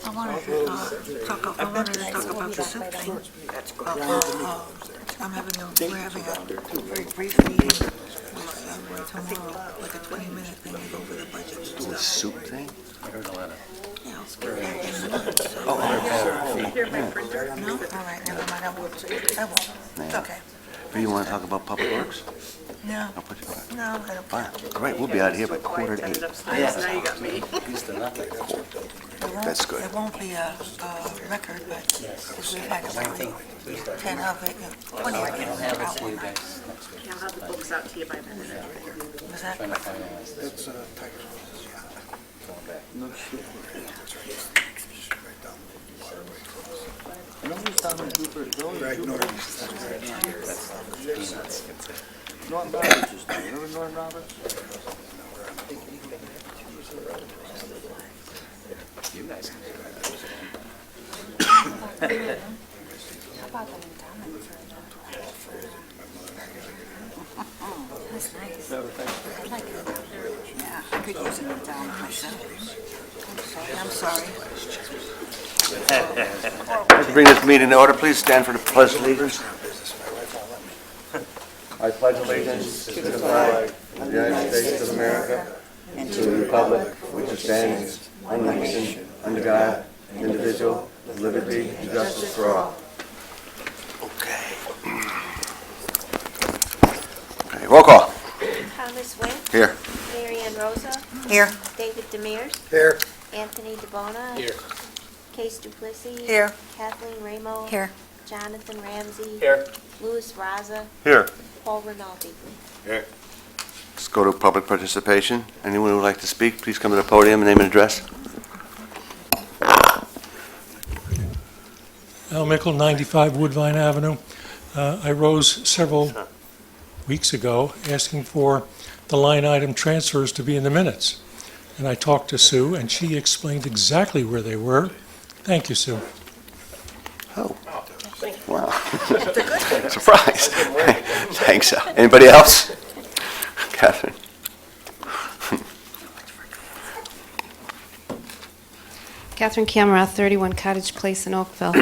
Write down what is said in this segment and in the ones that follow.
I wanted to talk about the soup thing. We're having a very brief meeting tomorrow, like a 20-minute thing to go over the budget. The soup thing? I heard a lot of. Yeah, I'll skip that in a minute. So- Oh, No? All right, never mind, I won't. It's okay. do you want to talk about Public Works? No, I'll put you back. no, I don't. Fine. All right, we'll be out of here by 7:45. Now you got me. That's good. It won't be a record, but because we've had like 10 of it, 20 of it. Have it to you guys next week. Yeah, I'll have the books out to you by then. Was that? Trying to finalize this. Norton Roberts is down. Remember Norton Roberts? You guys can do That's nice. I like it. Yeah, I could use it in town myself. I'm sorry. Let's bring this meeting to order. Please stand for the pledge of allegiance. I pledge allegiance to the flag of the United States of America and to the republic which stands one nation, under God, indivisible, with liberty and justice for all. Okay. Okay, roll call. Thomas Wynn, Here. Mary Ann Rosa, Here. David Demers, Here. Anthony DeBona. Here. Case Duplessis. Here. Kathleen Ramo. Here. Jonathan Ramsey. Here. Louis Raza, Here. Paul Rinaldi. Let's go to public participation. Anyone who would like to speak, please come to the podium, name and address. Al Mickle, 95 Woodvine Avenue. I rose several weeks ago asking for the line item transfers to be in the minutes. And I talked to Sue, and she explained exactly where they were. Thank you, Sue. Oh. Wow. Surprise. Thanks, Al. Anybody else? Catherine? Catherine Kamarath, 31 Cottage Place in Oakville.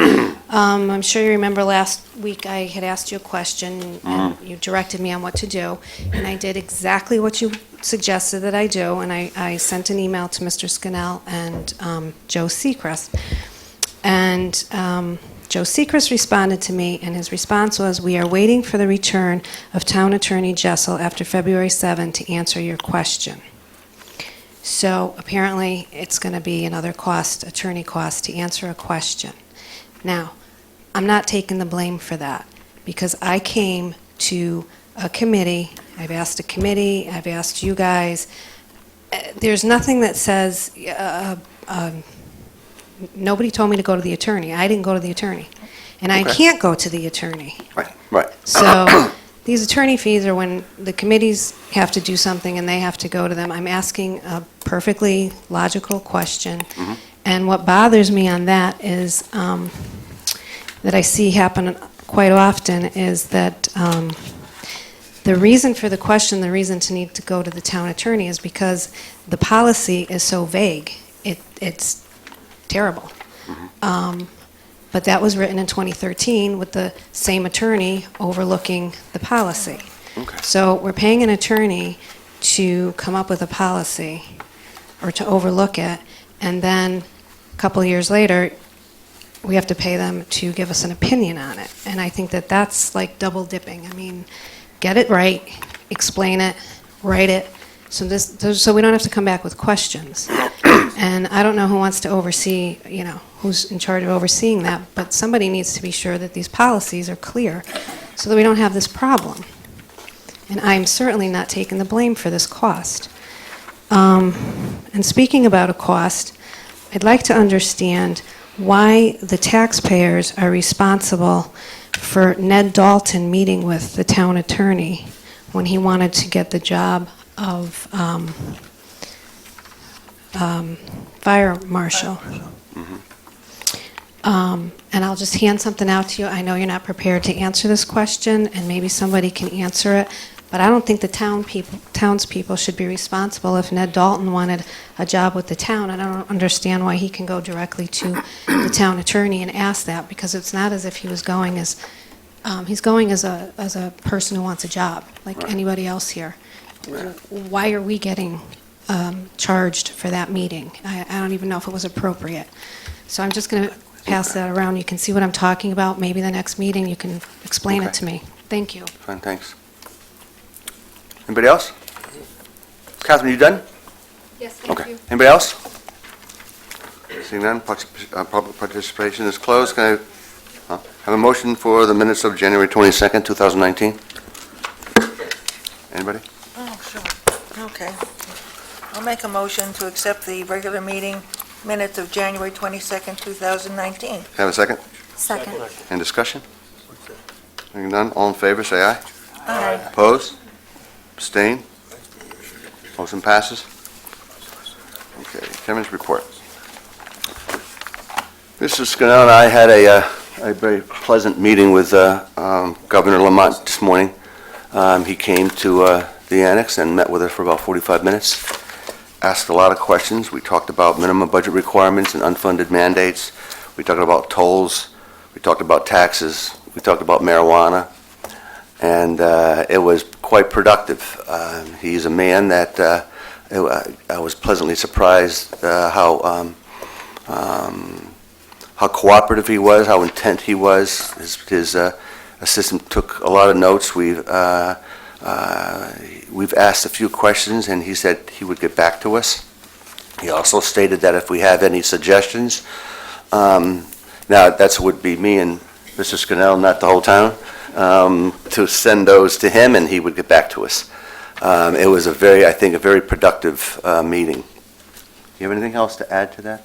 I'm sure you remember last week I had asked you a question, and you directed me on what to do, and I did exactly what you suggested that I do, and I sent an email to Mr. Scannell and Joe Seacrest. And Joe Seacrest responded to me, and his response was, "We are waiting for the return of Town Attorney Jessel after February 7 to answer your question." So apparently, it's going to be another attorney cost, to answer a question. Now, I'm not taking the blame for that, because I came to a committee, I've asked a committee, I've asked you guys. There's nothing that says, nobody told me to go to the attorney. I didn't go to the attorney. And I Okay. can't go to the attorney. Right. So these attorney fees are when the committees have to do something and they have to go to them. I'm asking a perfectly logical question. And what bothers me on that is that I see happen quite often is that the reason for the question, the reason to need to go to the town attorney is because the policy is so vague. It's terrible. But that was written in 2013 with the same attorney overlooking the policy. Okay. So we're paying an attorney to come up with a policy or to overlook it, and then a couple of years later, we have to pay them to give us an opinion on it. And I think that that's like double dipping. I mean, get it right, explain it, write it, so we don't have to come back with questions. And I don't know who wants to oversee, who's in charge of overseeing that, but somebody needs to be sure that these policies are clear so that we don't have this problem. And I'm certainly not taking the blame for this cost. And speaking about a cost, I'd like to understand why the taxpayers are responsible for Ned Dalton meeting with the town attorney when he wanted to get the job of fire marshal. And I'll just hand something out to you. I know you're not prepared to answer this question, and maybe somebody can answer it, But I don't think the townspeople should be responsible if Ned Dalton wanted a job with the town. And I don't understand why he can go directly to the town attorney and ask that, because it's not as if he was going as, he's going as a person who wants a job, like anybody else here. Why are we getting charged for that meeting? I don't even know if it was appropriate. So I'm just going to pass that around. You can see what I'm talking about. Maybe the next meeting you can explain it to me. Thank you. Fine, thanks. Anybody else? Catherine, you done? Yes, thank Okay. Anybody else? Seeing none, public participation is closed. Can I have a motion for the minutes of January 22nd, 2019? Anybody? Oh, sure. Okay. I'll make a motion to accept the regular meeting minutes of January 22nd, 2019. Have a second? Second. Any discussion? Seeing none, all in favor, say aye. Aye. Opposed? Abstain? Motion passes. Okay, Chairman's report. Mr. Scannell and I had a very pleasant meeting with Governor Lamont this morning. He came to the annex and met with us for about 45 minutes, asked a lot of questions. We talked about minimum budget requirements and unfunded mandates. We talked about tolls. We talked about taxes. We talked about marijuana. And it was quite productive. He's a man that I was pleasantly surprised how cooperative he was, how intent he was. His assistant took a lot of notes. We've asked a few questions, and he said he would get back to us. He also stated that if we have any suggestions, now that would be me and Mr. Scannell, not the whole town, to send those to him, and he would get back to us. It was I think, a very productive meeting. Do you have anything else to add to that?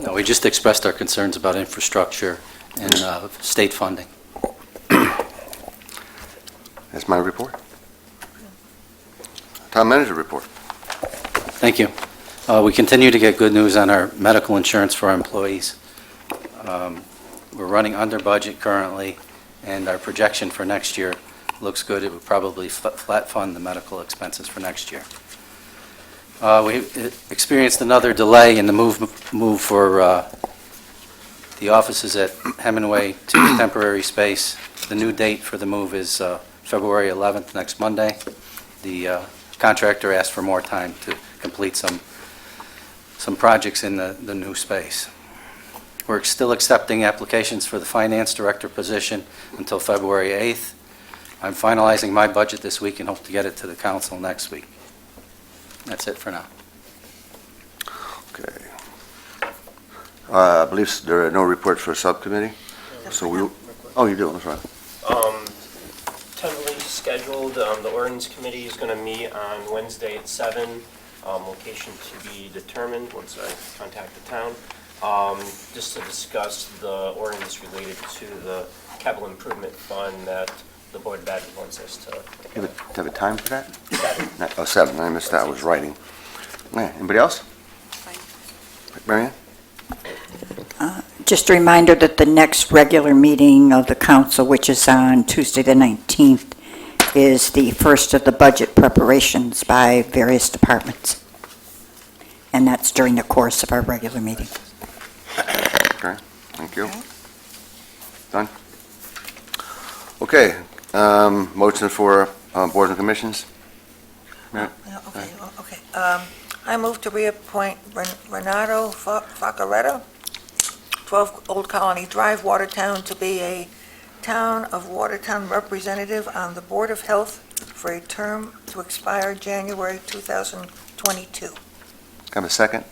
No, we just expressed our concerns about infrastructure and state funding. That's my report. Town manager report. Thank you. We continue to get good news on our medical insurance for our employees. We're running under budget currently, and our projection for next year looks good. It would probably flat fund the medical expenses for next year. We experienced another delay in the move for the offices at Hemingway to temporary space. The new date for the move is February 11th, next Monday. The contractor asked for more time to complete some projects in the new space. We're still accepting applications for the finance director position until February 8th. I'm finalizing my budget this week and hope to get it to the council next week. That's it for now. Okay. I believe there are no reports for subcommittee. So we. Oh, you do. That's right. Tentatively scheduled, the ordinance committee is going to meet on Wednesday at 7. Location to be determined once I contact the town. Just to discuss the ordinance related to the capital improvement fund that the Board of Ed wants us to. Do you have a time for that? 7. Oh, 7. I missed that. I was writing. Yeah, anybody else? Marianne? Just a reminder that the next regular meeting of the council, which is on Tuesday the 19th, is the first of the budget preparations by various departments. And that's during the course of our regular meeting. Okay, thank you. Done? Okay, motion for boards and commissions? Okay. I move to reappoint Renato Faccaretta, 12 Old Colony Drive, Watertown, to be a Town of Watertown representative on the Board of Health for a term to expire January 2022. Have a second?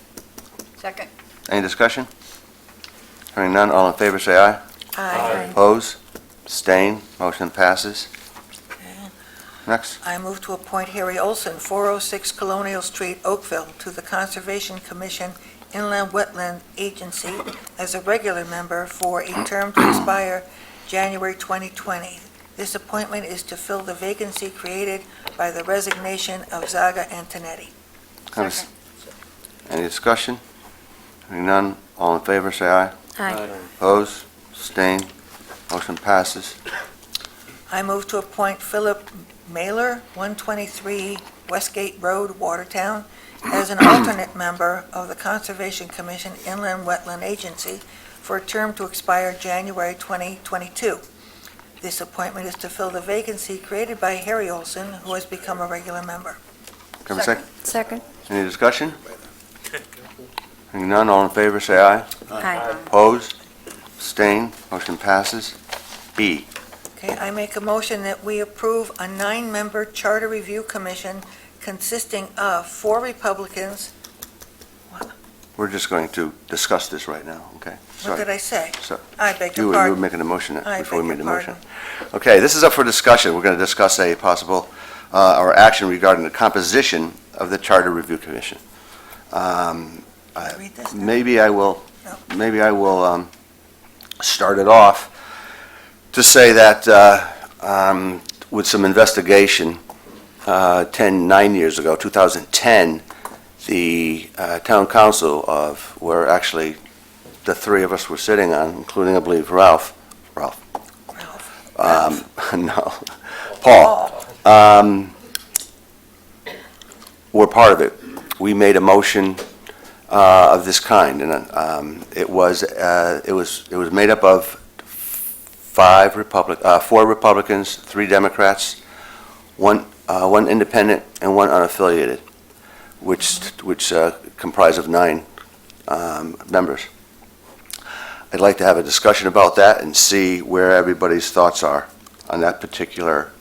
Second. Any discussion? Hearing none, all in favor say aye. Aye. Oppose? Abstain? Motion passes. Next. I move to appoint Harry Olson, 406 Colonial Street, Oakville, to the Conservation Commission Inland Wetland Agency as a regular member for a term to expire January 2020. This appointment is to fill the vacancy created by the resignation of Zaga Antonetti. Any discussion? Hearing none, all in favor say aye. Aye. Oppose? Abstain? Motion passes. I move to appoint Philip Mailer, 123 Westgate Road, Watertown, as an alternate member of the Conservation Commission Inland Wetland Agency for a term to expire January 2022. This appointment is to fill the vacancy created by Harry Olson, who has become a regular member. Can I have a second? Second. Any discussion? Hearing none, all in favor, say aye. Aye. Opposed? Abstained? Motion passes. E. Okay, I make a motion that we approve a 9-member Charter Review Commission consisting of 4 Republicans. We're just going to discuss this right now, okay? What did Sorry. I say? So- I beg You your were pardon. making a motion I before we beg made your the motion. Okay, this is up for discussion. We're going to discuss a possible, or action regarding the composition of the Charter Review Commission. Read this now? Maybe I will, No. maybe I will start it off to say that with some investigation, 9 years ago, 2010, the town council of, where actually the 3 of us were sitting on, including, I believe, Ralph, Ralph. no, Paul, were part of it. We made a motion of this kind, and it was made up of 4 Republicans, 3 Democrats, one independent, and 1 unaffiliated, which comprised of 9 members. I'd like to have a discussion about that and see where everybody's thoughts are on that particular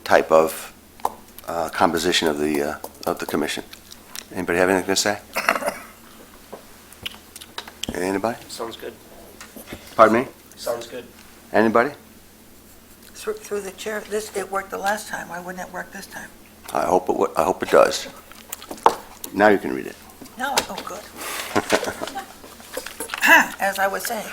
type of composition of the commission. Anybody have anything to say? Anybody? Sounds good. Pardon me? Sounds good. Anybody? Through the chair, it worked the last time. Why wouldn't it work this time? I hope it does. Now you can read it. No, oh, good. As I was saying,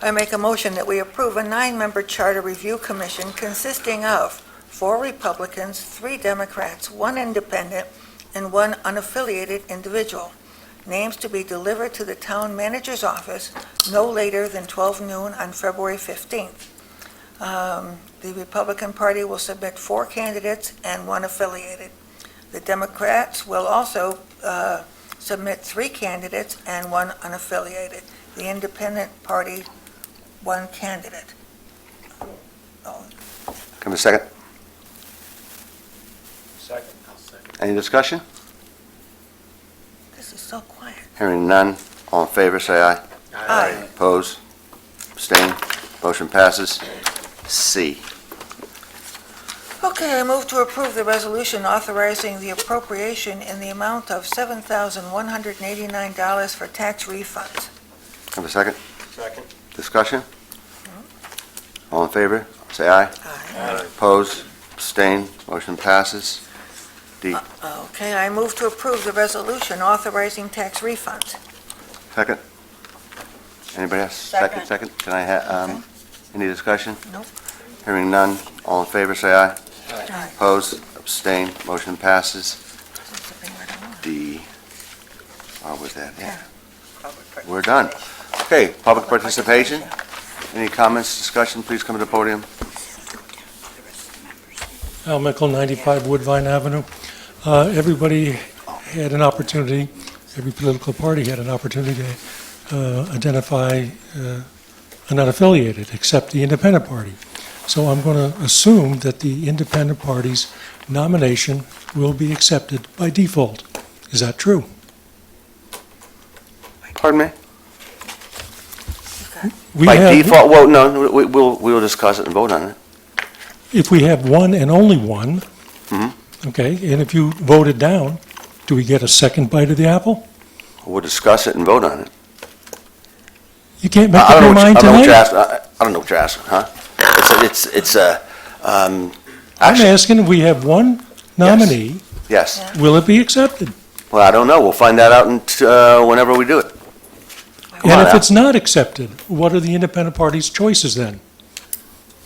I make a motion that we approve a 9-member Charter Review Commission consisting of 4 Republicans, 3 Democrats, 1 independent, and 1 unaffiliated individual. Names to be delivered to the town manager's office no later than 12 noon on February 15th. The Republican Party will submit 4 candidates and 1 affiliated. The Democrats will also submit 3 candidates and 1 unaffiliated. The Independent Party, 1 candidate. Oh, Come a second. Second. Any discussion? this is so quiet. Hearing none, all in favor, say aye. Aye. Opposed? Abstained? Motion passes. C. Okay, I move to approve the resolution authorizing the appropriation in the amount of $7,189 for tax refunds. Have a second? Second. Discussion? All in favor, say aye. Aye. Opposed? Abstained? Motion passes. D. Okay, I move to approve the resolution authorizing tax refunds. Second? Anybody else? Second. Second? Can I have, any discussion? Nope. Hearing none, all in favor, say aye. Aye. Opposed? Abstained? Motion passes. D. Oh, was that? Yeah. We're done. Okay, public participation. Any comments, discussion, please come to the podium. Al Mickle, 95 Woodvine Avenue. Everybody had an opportunity, every political party had an opportunity to identify an unaffiliated, except the independent party. So I'm going to assume that the independent party's nomination will be accepted by default. Is that true? Pardon me? We By have- default, well, no, we'll discuss it and vote on it. If we have one and only one, Mhm. okay, and if you vote it down, do we get a second bite of the apple? We'll discuss it and vote on it. You can't make I up don't your know what mind I don't know what you're tonight? asking. I don't know what you're asking, huh? I'm Actually, asking, we have one nominee, yes. will it be accepted? Well, I don't know. We'll find that out whenever we do it. Come on And if now. it's not accepted, what are the independent party's choices then?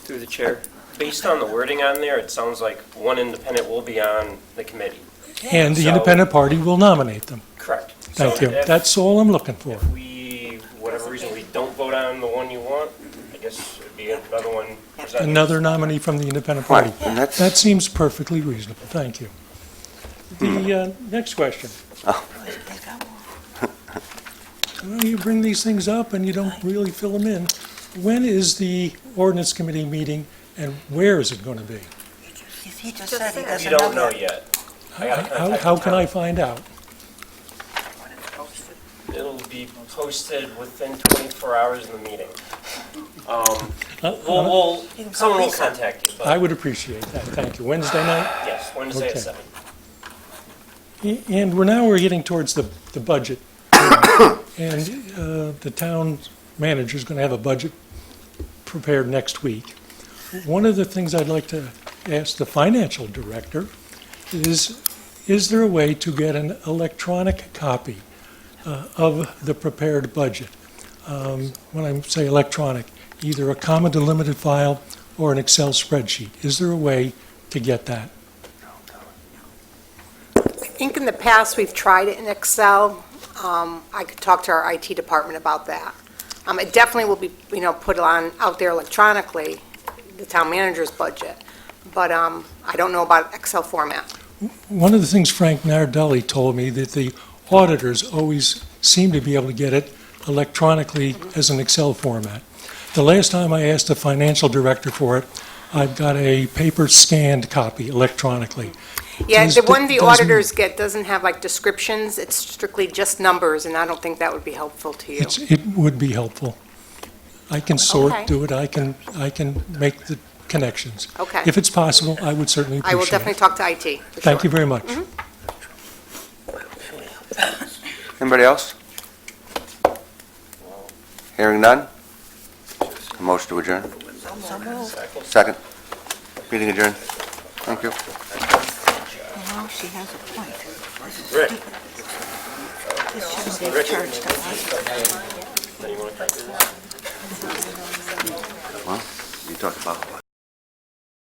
Through the chair. Based on the wording on there, it sounds like 1 independent will be on the committee. And the So- independent party will nominate them. Correct. Thank So you. if- That's all I'm looking for. If we, whatever reason, we don't vote on the one you want, I guess this would be another one presented. Another nominee from the independent party. Right, and that's, That seems perfectly reasonable, thank you. The next question. Well, you bring these things up and you don't really fill them in. When is the ordinance committee meeting and where is it going to be? He just said he doesn't We don't know know yet. yet. I gotta contact How the can town. I find out? It'll be posted within 24 hours of the meeting. Someone will Lisa. contact you, I but would appreciate that, thank you. Wednesday night? yes, Wednesday at Okay. 7. And we're getting towards the budget. And the town manager's going to have a budget prepared next week. One of the things I'd like to ask the financial director is there a way to get an electronic copy of the prepared budget? When I say electronic, either a comma delimited file or an Excel spreadsheet. Is there a way to get that? I think in the past, we've tried it in Excel. I could talk to our IT department about that. It definitely will be, put out there electronically, the town manager's budget, but I don't know about Excel format. One of the things Frank Nardelli told me, that the auditors always seem to be able to get it electronically as an Excel format. The last time I asked the financial director for it, I've got a paper scanned copy electronically. Yeah, Does- the one the does- auditors get doesn't have like descriptions, it's strictly just numbers, and I don't think that would be helpful to you. It would be helpful. I can sort, Okay. do it, I can make the connections. Okay. If it's possible, I would certainly I will appreciate definitely it. talk to IT, for Thank sure. you very much. anybody else? Hearing none? A motion to adjourn? So moved. Second? Meeting adjourned. Thank you. She has a point. Rick, This shouldn't be charged to us. now you want to talk to this? Well, you talked about